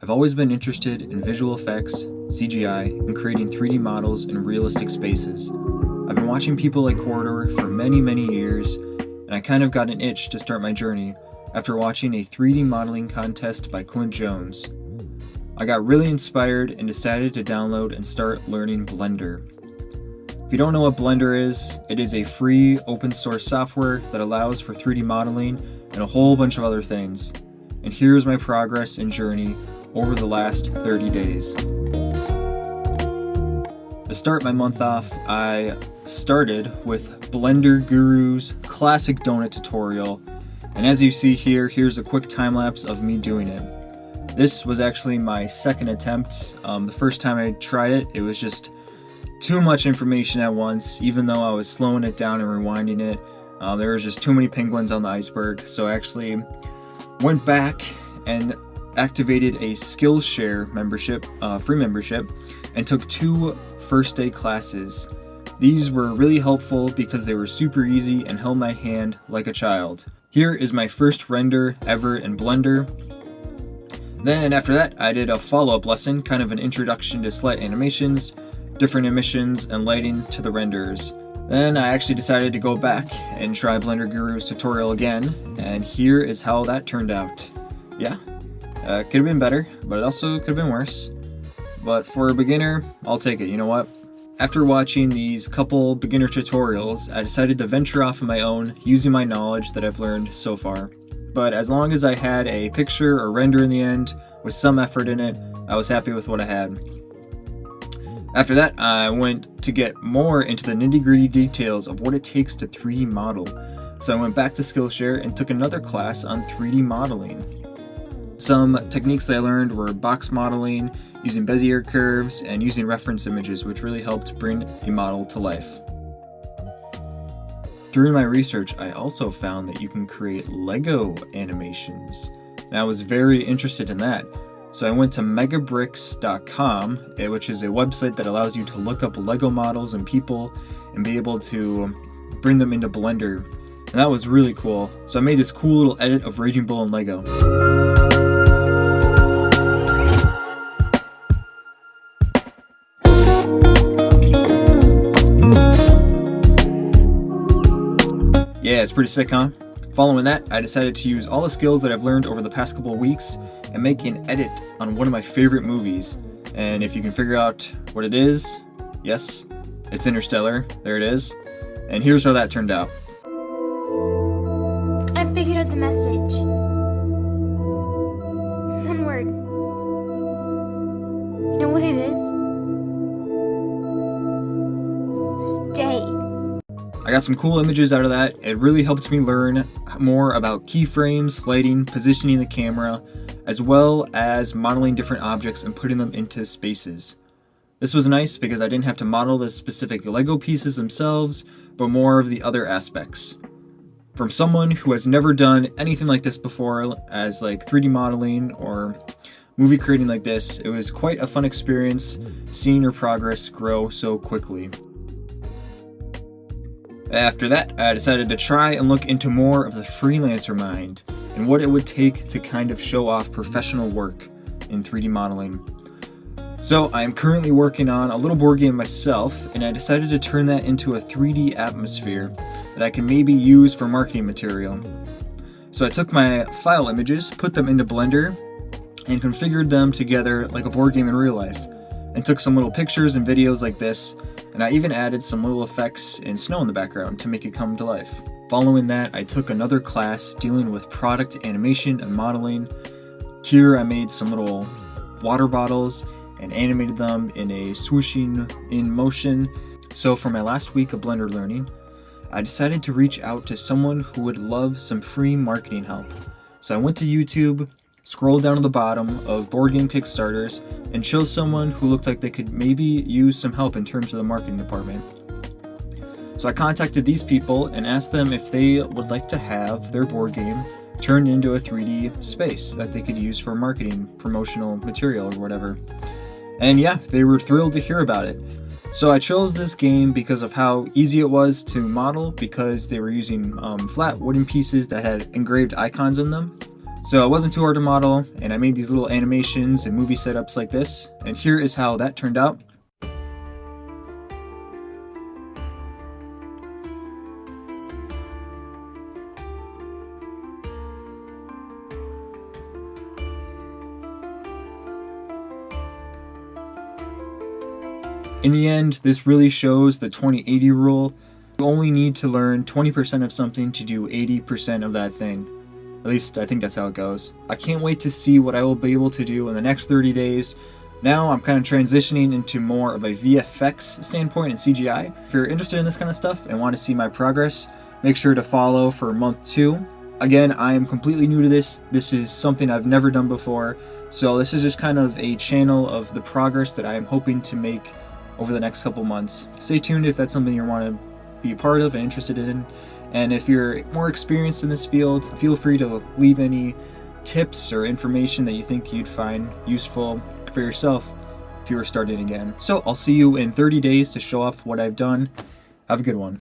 I've always been interested in visual effects, CGI, and creating 3D models in realistic spaces. I've been watching people like Corridor for many years, and I kind of got an itch to start my journey after watching a 3D modeling contest by Clint Jones. I got really inspired and decided to download and start learning Blender. If you don't know what Blender is, it is a free open source software that allows for 3D modeling and a whole bunch of other things. And here's my progress and journey over the last 30 days. To start my month off, I started with Blender Guru's classic donut tutorial, and as you see here, here's a quick time lapse of me doing it. This was actually my second attempt. The first time I tried it, it was just too much information at once. Even though I was slowing it down and rewinding it, there was just too many penguins on the iceberg, so I actually went back and activated a Skillshare membership, free membership, and took 2 first day classes. These were really helpful because they were super easy and held my hand like a child. Here is my first render ever in Blender. Then after that, I did a follow-up lesson, kind of an introduction to slight animations, different emissions, and lighting to the renders. Then I actually decided to go back and try Blender Guru's tutorial again, and here is how that turned out. Yeah, could have been better, but it also could have been worse. But for a beginner, I'll take it. You know what? After watching these couple beginner tutorials, I decided to venture off on my own using my knowledge that I've learned so far. But as long as I had a picture or render in the end with some effort in it, I was happy with what I had. After that, I went to get more into the nitty-gritty details of what it takes to 3D model. So I went back to Skillshare and took another class on 3D modeling. Some techniques that I learned were box modeling, using Bezier curves, and using reference images, which really helped bring a model to life. During my research, I also found that you can create Lego animations, and I was very interested in that. So I went to megabricks.com, which is a website that allows you to look up Lego models and people and be able to bring them into Blender. And that was really cool. So I made this cool little edit of Raging Bull and Lego. Yeah, it's pretty sick, huh? Following that, I decided to use all the skills that I've learned over the past couple of weeks and make an edit on one of my favorite movies. And if you can figure out what it is, yes, it's Interstellar. There it is. And here's how that turned out. I figured out the message. One word. You know what it is? Stay. I got some cool images out of that. It really helped me learn more about keyframes, lighting, positioning the camera, as well as modeling different objects and putting them into spaces. This was nice because I didn't have to model the specific Lego pieces themselves, but more of the other aspects. From someone who has never done anything like this before, as like 3D modeling or movie creating like this, it was quite a fun experience seeing your progress grow so quickly. After that, I decided to try and look into more of the freelancer mind and what it would take to kind of show off professional work in 3D modeling. So I am currently working on a little board game myself, and I decided to turn that into a 3D atmosphere that I can maybe use for marketing material. So I took my file images, put them into Blender, and configured them together like a board game in real life, and took some little pictures and videos like this, and I even added some little effects and snow in the background to make it come to life. Following that, I took another class dealing with product animation and modeling. Here I made some little water bottles and animated them in a swooshing in motion. So for my last week of Blender learning, I decided to reach out to someone who would love some free marketing help. So I went to YouTube, scrolled down to the bottom of board game Kickstarters, and chose someone who looked like they could maybe use some help in terms of the marketing department. So I contacted these people and asked them if they would like to have their board game turned into a 3D space that they could use for marketing, promotional material, or whatever. And yeah, they were thrilled to hear about it. So I chose this game because of how easy it was to model, because they were using flat wooden pieces that had engraved icons in them. So it wasn't too hard to model, and I made these little animations and movie setups like this, and here is how that turned out. In the end, this really shows the 20-80 rule. You only need to learn 20% of something to do 80% of that thing. At least I think that's how it goes. I can't wait to see what I will be able to do in the next 30 days. Now I'm kind of transitioning into more of a VFX standpoint and CGI. If you're interested in this kind of stuff and want to see my progress, make sure to follow for month 2. Again, I am completely new to this. This is something I've never done before. So this is just kind of a channel of the progress that I am hoping to make over the next couple months. Stay tuned if that's something you want to be a part of and interested in. And if you're more experienced in this field, feel free to leave any tips or information that you think you'd find useful for yourself if you were starting again. So I'll see you in 30 days to show off what I've done. Have a good one.